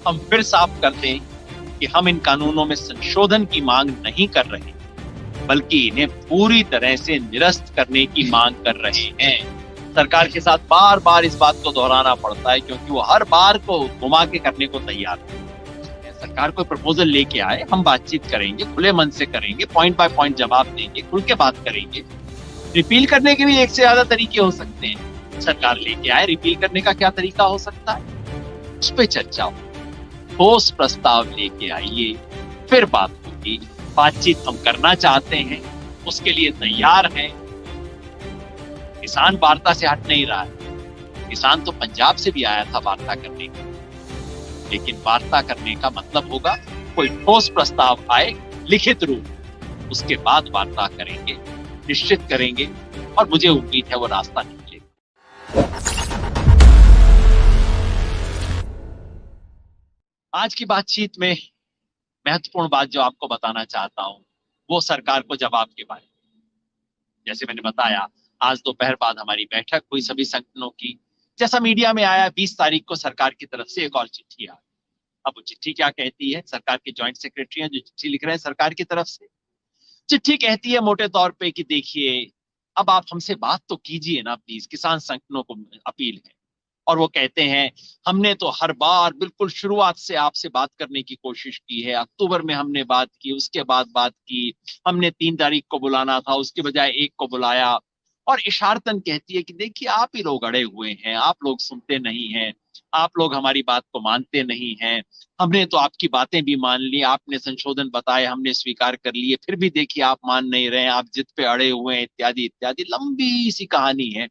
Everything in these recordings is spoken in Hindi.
हम फिर साफ कर दें कि हम इन कानूनों में संशोधन की मांग नहीं कर रहे, बल्कि इन्हें पूरी तरह से निरस्त करने की मांग कर रहे हैं। सरकार के साथ बार बार इस बात को दोहराना पड़ता है क्योंकि वो हर बार को घुमा के करने को तैयार है। सरकार कोई प्रपोजल लेके आए, हम बातचीत करेंगे, खुले मन से करेंगे, पॉइंट बाय पॉइंट जवाब देंगे, खुल के बात करेंगे। रिपील करने के भी एक से ज्यादा तरीके हो सकते हैं। सरकार लेके आए, रिपील करने का क्या तरीका हो सकता है, उस पर चर्चा हो, ठोस प्रस्ताव लेके आइए, फिर बात होगी। बातचीत हम करना चाहते हैं, उसके लिए तैयार हैं। किसान वार्ता से हट नहीं रहा है। किसान तो पंजाब से भी आया था वार्ता करने के, लेकिन वार्ता करने का मतलब होगा कोई ठोस प्रस्ताव आए लिखित रूप, उसके बाद वार्ता करेंगे, निश्चित करेंगे, और मुझे उम्मीद है वो रास्ता निकलेगा। आज की बातचीत में महत्वपूर्ण बात जो आपको बताना चाहता हूं, वो सरकार को जवाब के बारे में। जैसे मैंने बताया, आज दोपहर बाद हमारी बैठक हुई सभी संगठनों की। जैसा मीडिया में आया, 20 तारीख को सरकार की तरफ से एक और चिट्ठी आई। अब वो चिट्ठी क्या कहती है? सरकार के जॉइंट सेक्रेटरी हैं जो चिट्ठी लिख रहे हैं सरकार की तरफ से। चिट्ठी कहती है मोटे तौर पे कि देखिए, अब आप हमसे बात तो कीजिए ना प्लीज, किसान संगठनों को अपील है। और वो कहते हैं, हमने तो हर बार बिल्कुल शुरुआत से आपसे बात करने की कोशिश की है। अक्टूबर में हमने बात की, उसके बाद बात की, हमने 3 तारीख को बुलाना था, उसके बजाय 1 को बुलाया। और इशारतन कहती है कि देखिए, आप ही लोग अड़े हुए हैं, आप लोग सुनते नहीं हैं, आप लोग हमारी बात को मानते नहीं हैं। हमने तो आपकी बातें भी मान ली, आपने संशोधन बताए, हमने स्वीकार कर लिए, फिर भी देखिए आप मान नहीं रहे हैं, आप जिद पे अड़े हुए हैं, इत्यादि इत्यादि। लंबी सी कहानी है।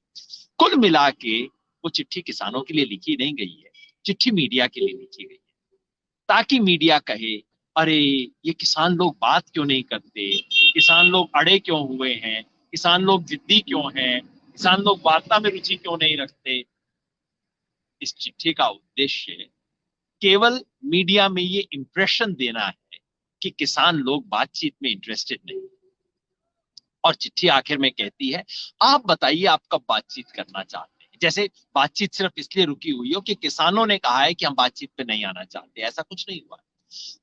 कुल मिला के वो चिट्ठी किसानों के लिए लिखी नहीं गई है, चिट्ठी मीडिया के लिए लिखी गई है, ताकि मीडिया कहे, अरे ये किसान लोग बात क्यों नहीं करते, किसान लोग अड़े क्यों हुए हैं, किसान लोग जिद्दी क्यों हैं, किसान लोग वार्ता में रुचि क्यों नहीं रखते। इस चिट्ठी का उद्देश्य केवल मीडिया में ये इंप्रेशन देना है कि किसान लोग बातचीत में इंटरेस्टेड नहीं। और चिट्ठी आखिर में कहती है, आप बताइए आप कब बातचीत करना चाहते हैं। जैसे बातचीत सिर्फ इसलिए रुकी हुई हो कि किसानों ने कहा है कि हम बातचीत पे नहीं आना चाहते, ऐसा कुछ नहीं हुआ।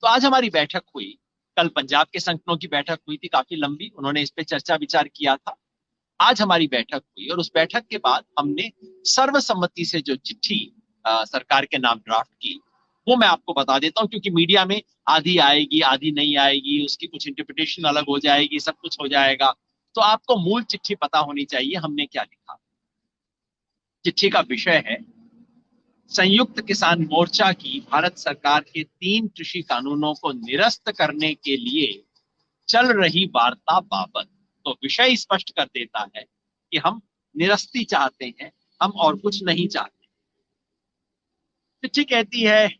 तो आज हमारी बैठक हुई, कल पंजाब के संगठनों की बैठक हुई थी, काफी लंबी, उन्होंने इस पे चर्चा विचार किया था। आज हमारी बैठक हुई और उस बैठक के बाद हमने सर्वसम्मति से जो चिट्ठी सरकार के नाम ड्राफ्ट की, वो मैं आपको बता देता हूं, क्योंकि मीडिया में आधी आएगी, आधी नहीं आएगी, उसकी कुछ इंटरप्रिटेशन अलग हो जाएगी, सब कुछ हो जाएगा। तो आपको मूल चिट्ठी पता होनी चाहिए हमने क्या लिखा। चिट्ठी का विषय है, संयुक्त किसान मोर्चा की भारत सरकार के 3 कृषि कानूनों को निरस्त करने के लिए चल रही वार्ता बाबत। तो विषय स्पष्ट कर देता है कि हम निरस्ती चाहते हैं, हम और कुछ नहीं चाहते। चिट्ठी कहती है,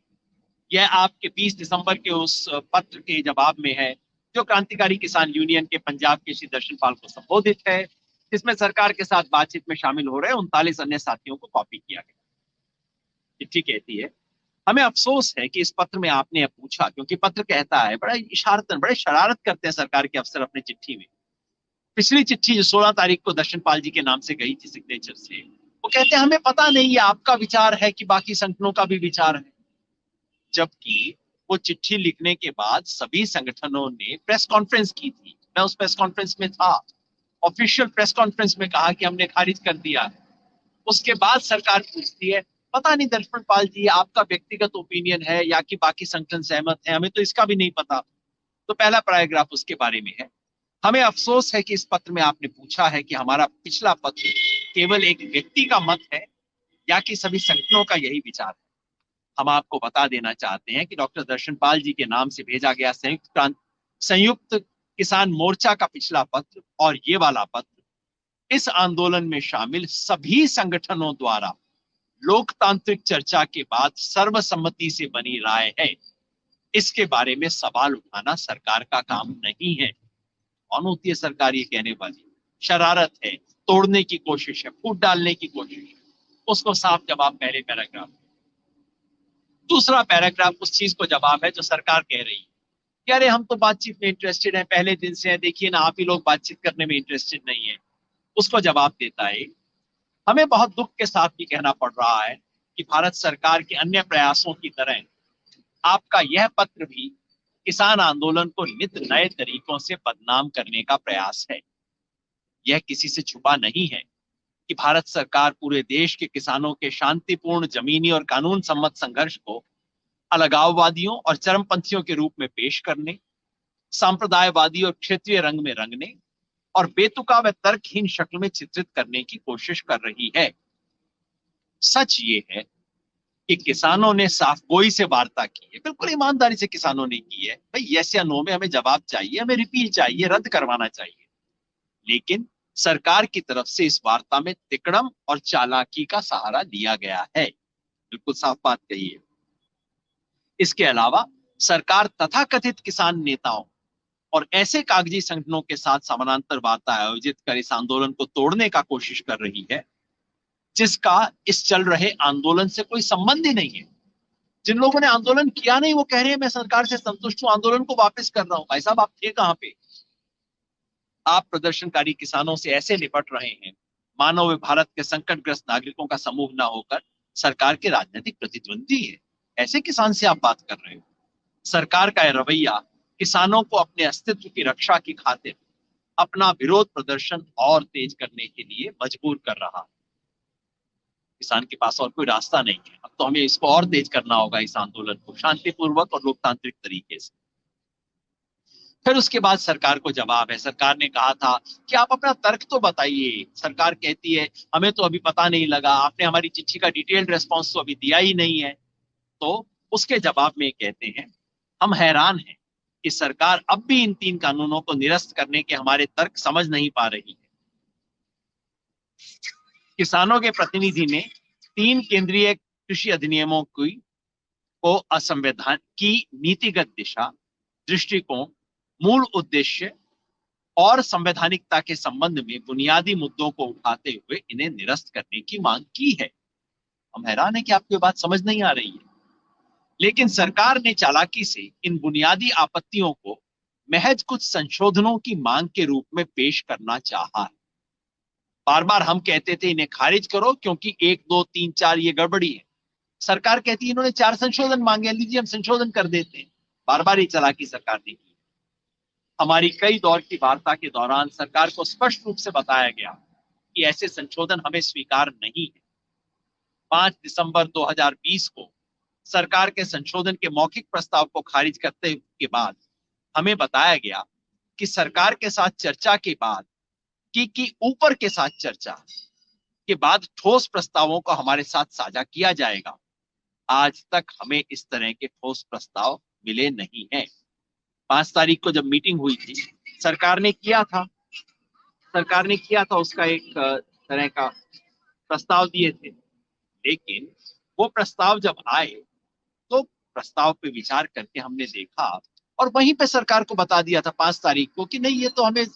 यह आपके 20 दिसंबर के उस पत्र के जवाब में है जो क्रांतिकारी किसान यूनियन के पंजाब के श्री दर्शन पाल को संबोधित है। इसमें सरकार के साथ बातचीत में शामिल हो रहे 39 अन्य साथियों को कॉपी किया गया। चिट्ठी कहती है, हमें अफसोस है कि इस पत्र में आपने पूछा, क्योंकि पत्र कहता है, बड़ा इशारतन, बड़े शरारत करते हैं सरकार के अफसर अपने चिट्ठी में। पिछली चिट्ठी जो 16 तारीख को दर्शन पाल जी के नाम से गई थी सिग्नेचर से, वो कहते हैं हमें पता नहीं है आपका विचार है कि बाकी संगठनों का भी विचार है। जबकि वो चिट्ठी लिखने के बाद सभी संगठनों ने प्रेस कॉन्फ्रेंस की थी, मैं उस प्रेस कॉन्फ्रेंस में था। ऑफिशियल प्रेस कॉन्फ्रेंस में कहा कि हमने खारिज कर दिया है। उसके बाद सरकार पूछती है, पता नहीं दर्शन पाल जी आपका व्यक्तिगत ओपिनियन है या कि बाकी संगठन सहमत है, हमें तो इसका भी नहीं पता। तो पहला पैराग्राफ उसके बारे में है, हमें अफसोस है कि इस पत्र में आपने पूछा है कि हमारा पिछला पत्र केवल एक व्यक्ति का मत है या कि सभी संगठनों का यही विचार है। हम आपको बता देना चाहते हैं कि डॉक्टर दर्शन पाल जी के नाम से भेजा गया संयुक्त किसान मोर्चा का पिछला पत्र और ये वाला पत्र इस आंदोलन में शामिल सभी संगठनों द्वारा लोकतांत्रिक चर्चा के बाद सर्वसम्मति से बनी राय है। इसके बारे में सवाल उठाना सरकार का काम नहीं है। कौन होती है सरकार ये कहने वाली? शरारत है, तोड़ने की कोशिश है, फूट डालने की कोशिश है। उसको साफ जवाब पहले पैराग्राफ। दूसरा पैराग्राफ उस चीज को जवाब है जो सरकार कह रही है कि अरे हम तो बातचीत में इंटरेस्टेड हैं, पहले दिन से है, देखिए ना आप ही लोग बातचीत करने में इंटरेस्टेड नहीं है। उसको जवाब देता है, हमें बहुत दुख के साथ भी कहना पड़ रहा है कि भारत सरकार के अन्य प्रयासों की तरह आपका यह पत्र भी किसान आंदोलन को नित नए तरीकों से बदनाम करने का प्रयास है। यह किसी से छुपा नहीं है कि भारत सरकार पूरे देश के किसानों के शांतिपूर्ण जमीनी और कानून सम्मत संघर्ष को अलगाववादियों और चरमपंथियों के रूप में पेश करने, सांप्रदायवादी और क्षेत्रीय रंग में रंगने और बेतुका व तर्कहीन शक्ल में चित्रित करने की कोशिश कर रही है। सच ये है कि किसानों ने साफगोई से वार्ता की है, बिल्कुल ईमानदारी से किसानों ने की है, भाई यस या नो में हमें जवाब चाहिए, हमें रिपील चाहिए, रद्द करवाना चाहिए। लेकिन सरकार की तरफ से इस वार्ता में तिकड़म और चालाकी का सहारा लिया गया है, बिल्कुल साफ बात कही है। इसके अलावा सरकार तथाकथित किसान नेताओं और ऐसे कागजी संगठनों के साथ समानांतर वार्ता आयोजित कर इस आंदोलन को तोड़ने का कोशिश कर रही है, जिसका इस चल रहे आंदोलन से कोई संबंध ही नहीं है। जिन लोगों ने आंदोलन किया नहीं वो कह रहे हैं मैं सरकार से संतुष्ट हूं, आंदोलन को वापस कर रहा हूं। भाई साहब, आप थे कहां पे? आप प्रदर्शनकारी किसानों से ऐसे निपट रहे हैं मानो वे भारत के संकटग्रस्त नागरिकों का समूह ना होकर सरकार के राजनीतिक प्रतिद्वंदी है। ऐसे किसान से आप बात कर रहे हो। सरकार का यह रवैया किसानों को अपने अस्तित्व की रक्षा की खातिर अपना विरोध प्रदर्शन और तेज करने के लिए मजबूर कर रहा है। किसान के पास और कोई रास्ता नहीं है, अब तो हमें इसको और तेज करना होगा, इस आंदोलन को शांतिपूर्वक और लोकतांत्रिक तरीके से। फिर उसके बाद सरकार को जवाब है। सरकार ने कहा था कि आप अपना तर्क तो बताइए। सरकार कहती है हमें तो अभी पता नहीं लगा, आपने हमारी चिट्ठी का डिटेल्ड रेस्पॉन्स तो अभी दिया ही नहीं है। तो उसके जवाब में कहते हैं हम हैरान हैं कि सरकार अब भी इन 3 कानूनों को निरस्त करने के हमारे तर्क समझ नहीं पा रही है। किसानों के प्रतिनिधि ने 3 केंद्रीय कृषि अधिनियमों को असंवैधान की नीतिगत दिशा, दृष्टिकोण, मूल उद्देश्य और संवैधानिकता के संबंध में बुनियादी मुद्दों को उठाते हुए इन्हें निरस्त करने की मांग की है। हम हैरान है कि आपको ये बात समझ नहीं आ रही है। लेकिन सरकार ने चालाकी से इन बुनियादी आपत्तियों को महज कुछ संशोधनों की मांग के रूप में पेश करना चाहा है। बार बार हम कहते थे इन्हें खारिज करो क्योंकि 1, 2, 3, 4 ये गड़बड़ी है। सरकार कहती है इन्होंने 4 संशोधन मांगे, लीजिए हम संशोधन कर देते हैं। बार बार ये चालाकी सरकार ने की। हमारी कई दौर की वार्ता के दौरान सरकार को स्पष्ट रूप से बताया गया कि ऐसे संशोधन हमें स्वीकार नहीं है। 5 दिसंबर 2020 को सरकार के संशोधन के मौखिक प्रस्ताव को खारिज करते के बाद हमें बताया गया कि सरकार के साथ चर्चा के बाद कि ऊपर के साथ चर्चा के बाद ठोस प्रस्तावों को हमारे साथ साझा किया जाएगा। आज तक हमें इस तरह के ठोस प्रस्ताव मिले नहीं हैं। 5 तारीख को जब मीटिंग हुई थी, सरकार ने किया था उसका एक तरह का प्रस्ताव दिए थे। लेकिन वो प्रस्ताव जब आए तो प्रस्ताव पे विचार करके हमने देखा और वहीं पे सरकार को बता दिया था 5 तारीख को कि नहीं, ये तो हमें,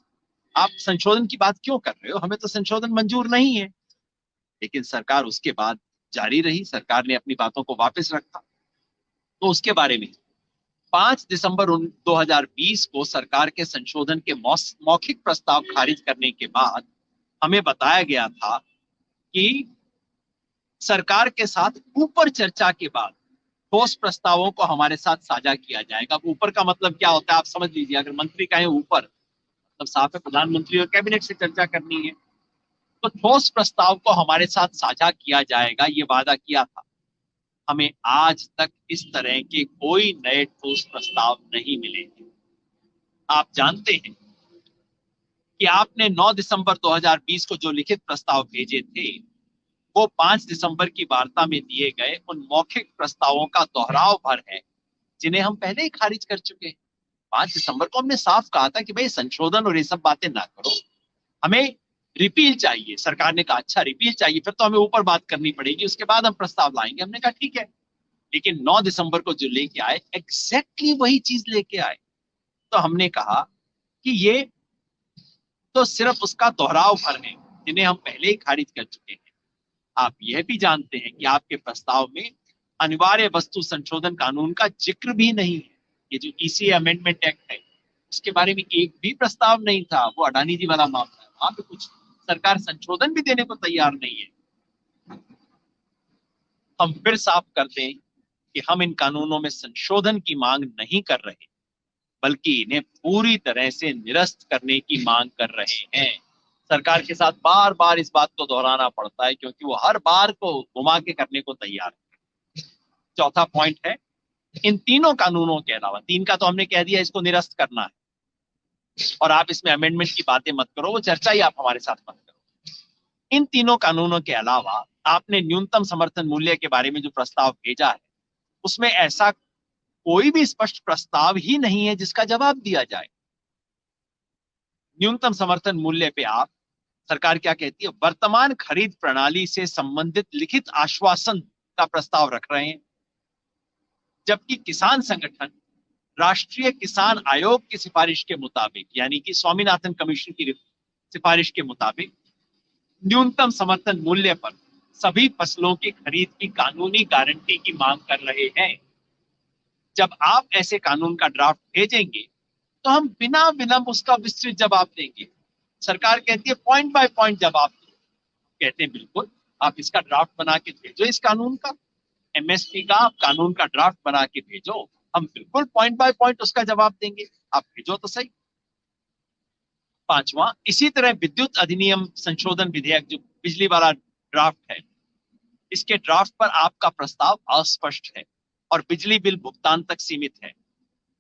आप संशोधन की बात क्यों कर रहे हो, हमें तो संशोधन मंजूर नहीं है। लेकिन सरकार उसके बाद जारी रही, सरकार ने अपनी बातों को वापस रखा। तो उसके बारे में 5 दिसंबर 2020 को सरकार के संशोधन के मौखिक प्रस्ताव खारिज करने के बाद हमें बताया गया था कि सरकार के साथ ऊपर चर्चा के बाद ठोस प्रस्तावों को हमारे साथ साझा किया जाएगा। ऊपर का मतलब क्या होता है आप समझ लीजिए। अगर मंत्री कहें ऊपर, मतलब साफ है प्रधानमंत्री और कैबिनेट से चर्चा करनी है। तो ठोस प्रस्ताव को हमारे साथ साझा किया जाएगा, ये वादा किया था। हमें आज तक इस तरह के कोई नए ठोस प्रस्ताव नहीं मिले हैं। आप जानते हैं कि आपने 9 दिसंबर 2020 को जो लिखित प्रस्ताव भेजे थे वो 5 दिसंबर की वार्ता में दिए गए उन मौखिक प्रस्तावों का दोहराव भर है जिन्हें हम पहले ही खारिज कर चुके हैं। 5 दिसंबर को हमने साफ कहा था कि भाई संशोधन और ये सब बातें ना करो, हमें रिपील चाहिए। सरकार ने कहा अच्छा रिपील चाहिए, फिर तो हमें ऊपर बात करनी पड़ेगी, उसके बाद हम प्रस्ताव लाएंगे। हमने कहा ठीक है। लेकिन 9 दिसंबर को जो लेके आए एग्जैक्टली वही चीज लेके आए। तो हमने कहा कि ये तो सिर्फ उसका दोहराव भर है जिन्हें हम पहले ही खारिज कर चुके हैं। आप यह भी जानते हैं कि आपके प्रस्ताव में अनिवार्य वस्तु संशोधन कानून का जिक्र भी नहीं है। ये जो ईसी अमेंडमेंट एक्ट है उसके बारे में एक भी प्रस्ताव नहीं था। वो अडानी जी वाला मामला है, वहां पे कुछ सरकार संशोधन भी देने को तैयार नहीं है। हम फिर साफ कर दें कि हम इन कानूनों में संशोधन की मांग नहीं कर रहे, बल्कि इन्हें पूरी तरह से निरस्त करने की मांग कर रहे हैं। सरकार के साथ बार बार इस बात को दोहराना पड़ता है क्योंकि वो हर बार को घुमा के करने को तैयार है। चौथा पॉइंट है, इन तीनों कानूनों के अलावा, तीन का तो हमने कह दिया इसको निरस्त करना है और आप इसमें अमेंडमेंट की बातें मत करो, वो चर्चा ही आप हमारे साथ मत करो। इन तीनों कानूनों के अलावा आपने न्यूनतम समर्थन मूल्य के बारे में जो प्रस्ताव भेजा है, उसमें ऐसा कोई भी स्पष्ट प्रस्ताव ही नहीं है जिसका जवाब दिया जाए। न्यूनतम समर्थन मूल्य पे आप, सरकार क्या कहती है, वर्तमान खरीद प्रणाली से संबंधित लिखित आश्वासन का प्रस्ताव रख रहे हैं, जबकि किसान संगठन राष्ट्रीय किसान आयोग की सिफारिश के मुताबिक, यानी कि स्वामीनाथन कमीशन की सिफारिश के मुताबिक न्यूनतम समर्थन मूल्य पर सभी फसलों की खरीद की कानूनी गारंटी की मांग कर रहे हैं। जब आप ऐसे कानून का ड्राफ्ट भेजेंगे तो हम बिना विलंब उसका विस्तृत जवाब देंगे। सरकार कहती है पॉइंट बाय पॉइंट जवाब दो, कहते हैं बिल्कुल, आप इसका ड्राफ्ट बना के भेजो, इस कानून का, एमएसपी का आप कानून का ड्राफ्ट बना के भेजो, हम बिल्कुल पॉइंट बाय पॉइंट उसका जवाब देंगे, आप भेजो तो सही। पांचवा, इसी तरह विद्युत अधिनियम संशोधन विधेयक जो बिजली वाला ड्राफ्ट है, इसके ड्राफ्ट पर आपका प्रस्ताव अस्पष्ट है और बिजली बिल भुगतान तक सीमित है।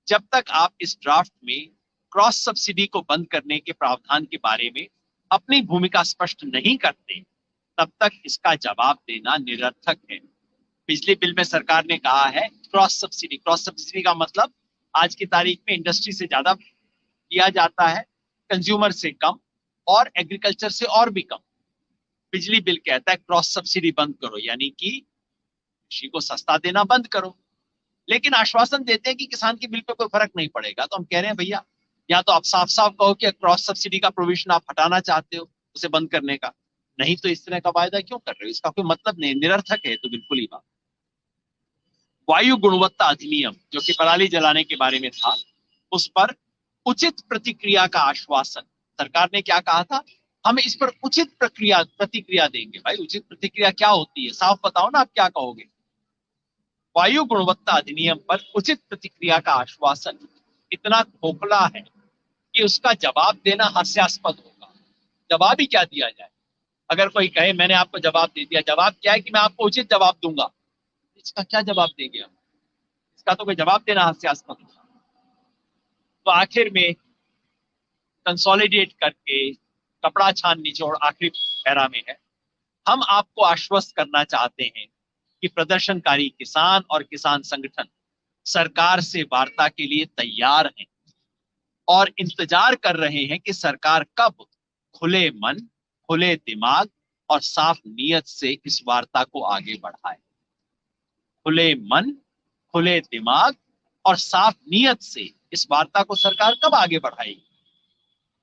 जब तक आप इस ड्राफ्ट में क्रॉस सब्सिडी को बंद करने के प्रावधान के बारे में अपनी भूमिका स्पष्ट नहीं करते, तब तक इसका जवाब देना निरर्थक है। बिजली बिल में सरकार ने कहा है क्रॉस सब्सिडी, क्रॉस सब्सिडी का मतलब आज की तारीख में इंडस्ट्री से ज्यादा दिया जाता है, कंज्यूमर से कम और एग्रीकल्चर से और भी कम। बिजली बिल कहता है क्रॉस सब्सिडी बंद करो, यानी कि कृषि को सस्ता देना बंद करो, लेकिन आश्वासन देते हैं कि किसान के बिल पे कोई फर्क नहीं पड़ेगा। तो हम कह रहे हैं भैया, या तो आप साफ साफ कहो कि क्रॉस सब्सिडी का प्रोविजन आप हटाना चाहते हो, उसे बंद करने का, नहीं तो इस तरह का वायदा क्यों कर रहे हो, इसका कोई मतलब नहीं, निरर्थक है तो बिल्कुल ही बात। वायु गुणवत्ता अधिनियम जो कि पराली जलाने के बारे में था, उस पर उचित प्रतिक्रिया का आश्वासन, सरकार ने क्या कहा था, हम इस पर उचित प्रतिक्रिया देंगे। भाई उचित प्रतिक्रिया क्या होती है, साफ बताओ ना, आप क्या कहोगे। वायु गुणवत्ता अधिनियम पर उचित प्रतिक्रिया का आश्वासन इतना खोखला है कि उसका जवाब देना हास्यास्पद होगा। जवाब ही क्या दिया जाए, अगर कोई कहे मैंने आपको जवाब दे दिया, जवाब क्या है कि मैं आपको उचित जवाब दूंगा, इसका क्या जवाब देंगे हम, इसका तो कोई जवाब देना हास्यास्पद होगा। तो आखिर में कंसोलिडेट करके कपड़ा छान निचोड़ आखिरी पैरा में है, हम आपको आश्वस्त करना चाहते हैं कि प्रदर्शनकारी किसान और किसान संगठन सरकार से वार्ता के लिए तैयार हैं और इंतजार कर रहे हैं कि सरकार कब खुले मन, खुले दिमाग और साफ नीयत से इस वार्ता को आगे बढ़ाए। खुले मन, खुले दिमाग और साफ नीयत से इस वार्ता को सरकार कब आगे बढ़ाएगी।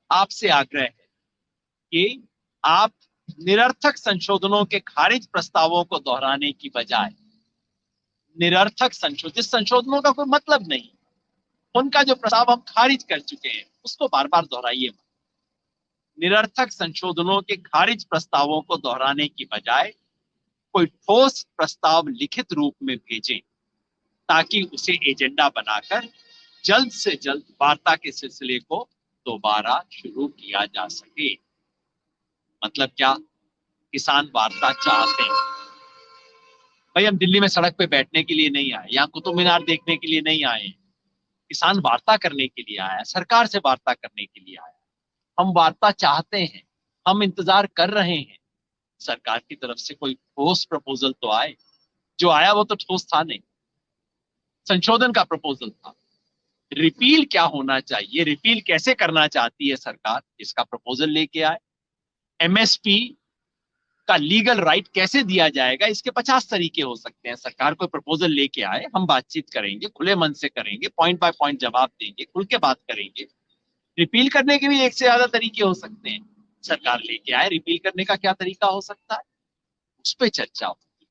आपसे आग्रह है कि आप निरर्थक संशोधनों के खारिज प्रस्तावों को दोहराने की बजाय निरर्थक संशोधन, जिस संशोधनों का कोई मतलब नहीं, उनका जो प्रस्ताव हम खारिज कर चुके हैं, उसको बार बार दोहराइए मत। निरर्थक संशोधनों के खारिज प्रस्तावों को दोहराने की बजाय कोई ठोस प्रस्ताव लिखित रूप में भेजें ताकि उसे एजेंडा बनाकर जल्द से जल्द वार्ता के सिलसिले को दोबारा शुरू किया जा सके। मतलब क्या, किसान वार्ता चाहते हैं। भाई हम दिल्ली में सड़क पे बैठने के लिए नहीं आए, यहाँ कुतुब मीनार देखने के लिए नहीं आए, किसान वार्ता करने के लिए आया, सरकार से वार्ता करने के लिए आया। हम वार्ता चाहते हैं, हम इंतजार कर रहे हैं सरकार की तरफ से कोई ठोस प्रपोजल तो आए। जो आया वो तो ठोस था नहीं, संशोधन का प्रपोजल था। रिपील क्या होना चाहिए, रिपील कैसे करना चाहती है सरकार, इसका प्रपोजल लेके आए। एमएसपी का लीगल राइट कैसे दिया जाएगा, इसके 50 तरीके हो सकते हैं। सरकार कोई प्रपोजल लेके आए, हम बातचीत करेंगे, खुले मन से करेंगे, पॉइंट बाय पॉइंट जवाब देंगे, खुल के बात करेंगे। रिपील करने के भी एक से ज्यादा तरीके हो सकते हैं। सरकार लेके आए, रिपील करने का क्या तरीका हो सकता है, उस पर चर्चा होगी।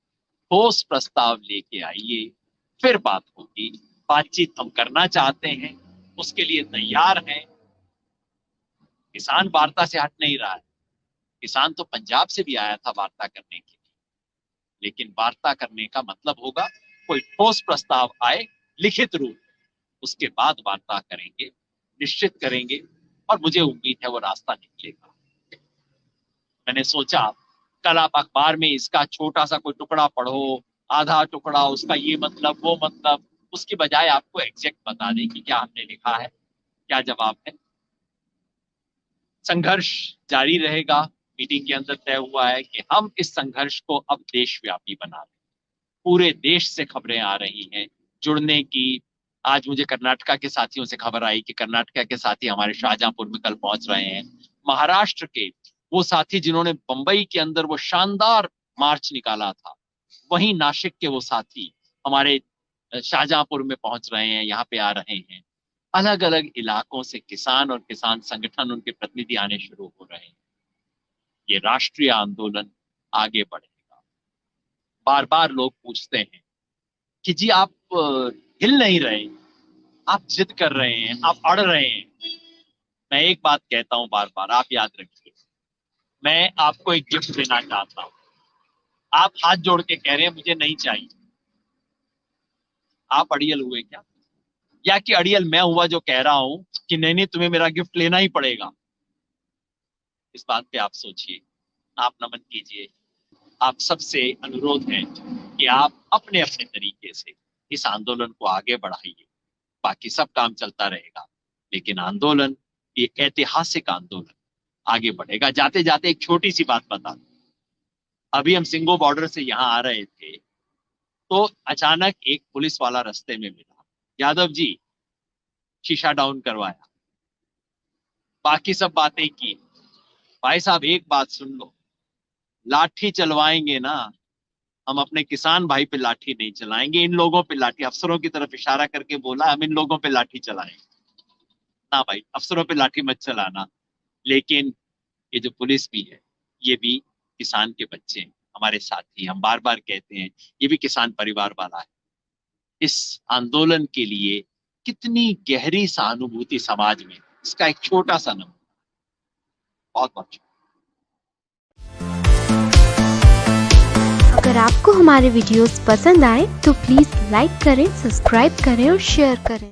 ठोस प्रस्ताव लेके आइए, फिर बात होगी। बातचीत हम करना चाहते हैं, उसके लिए तैयार हैं। किसान वार्ता से हट नहीं रहा है, किसान तो पंजाब से भी आया था वार्ता करने के लिए, लेकिन वार्ता करने का मतलब होगा कोई ठोस प्रस्ताव आए लिखित रूप, उसके बाद वार्ता करेंगे, निश्चित करेंगे, और मुझे उम्मीद है वो रास्ता निकलेगा। मैंने सोचा कल आप अखबार में इसका छोटा सा कोई टुकड़ा पढ़ो, आधा टुकड़ा, उसका ये मतलब वो मतलब, उसकी बजाय आपको एग्जैक्ट बता दें कि क्या हमने लिखा है, क्या जवाब है। संघर्ष जारी रहेगा। मीटिंग के अंदर तय हुआ है कि हम इस संघर्ष को अब देशव्यापी बना दें। पूरे देश से खबरें आ रही हैं जुड़ने की। आज मुझे कर्नाटका के साथियों से खबर आई कि कर्नाटका के साथी हमारे शाहजहांपुर में कल पहुंच रहे हैं। महाराष्ट्र के वो साथी जिन्होंने बंबई के अंदर वो शानदार मार्च निकाला था, वहीं नासिक के वो साथी हमारे शाहजहांपुर में पहुंच रहे हैं, यहाँ पे आ रहे हैं। अलग अलग इलाकों से किसान और किसान संगठन, उनके प्रतिनिधि आने शुरू हो रहे हैं। ये राष्ट्रीय आंदोलन आगे बढ़ेगा। बार बार लोग पूछते हैं कि जी आप हिल नहीं रहे, आप जिद कर रहे हैं, आप अड़ रहे हैं। मैं एक बात कहता हूं बार बार, आप याद रखिए, मैं आपको एक गिफ्ट देना चाहता हूं। आप हाथ जोड़ के कह रहे हैं मुझे नहीं चाहिए। आप अड़ियल हुए क्या? या कि अड़ियल मैं हुआ जो कह रहा हूं कि नहीं नहीं तुम्हें मेरा गिफ्ट लेना ही पड़ेगा? इस बात पे आप सोचिए, आप नमन कीजिए। आप सबसे अनुरोध है कि आप अपने अपने तरीके से इस आंदोलन को आगे बढ़ाइए। बाकी सब काम चलता रहेगा, लेकिन आंदोलन, ये ऐतिहासिक आंदोलन आगे बढ़ेगा। जाते जाते एक छोटी सी बात बता दूं। अभी हम सिंगो बॉर्डर से यहाँ आ रहे थे तो अचानक एक पुलिस वाला रास्ते में मिला। यादव जी, शीशा डाउन करवाया, बाकी सब बातें की। भाई साहब एक बात सुन लो, लाठी चलवाएंगे ना, हम अपने किसान भाई पे लाठी नहीं चलाएंगे, इन लोगों पे लाठी। अफसरों की तरफ इशारा करके बोला हम इन लोगों पे लाठी चलाएंगे ना। भाई अफसरों पे लाठी मत चलाना। लेकिन ये जो पुलिस भी है, ये भी किसान के बच्चे हैं, हमारे साथी। हम बार बार कहते हैं ये भी किसान परिवार वाला है। इस आंदोलन के लिए कितनी गहरी सहानुभूति समाज में, इसका एक छोटा सा नमूना। बहुत बहुत शुक्रिया। अगर आपको हमारे वीडियोस पसंद आए तो प्लीज लाइक करें, सब्सक्राइब करें और शेयर करें।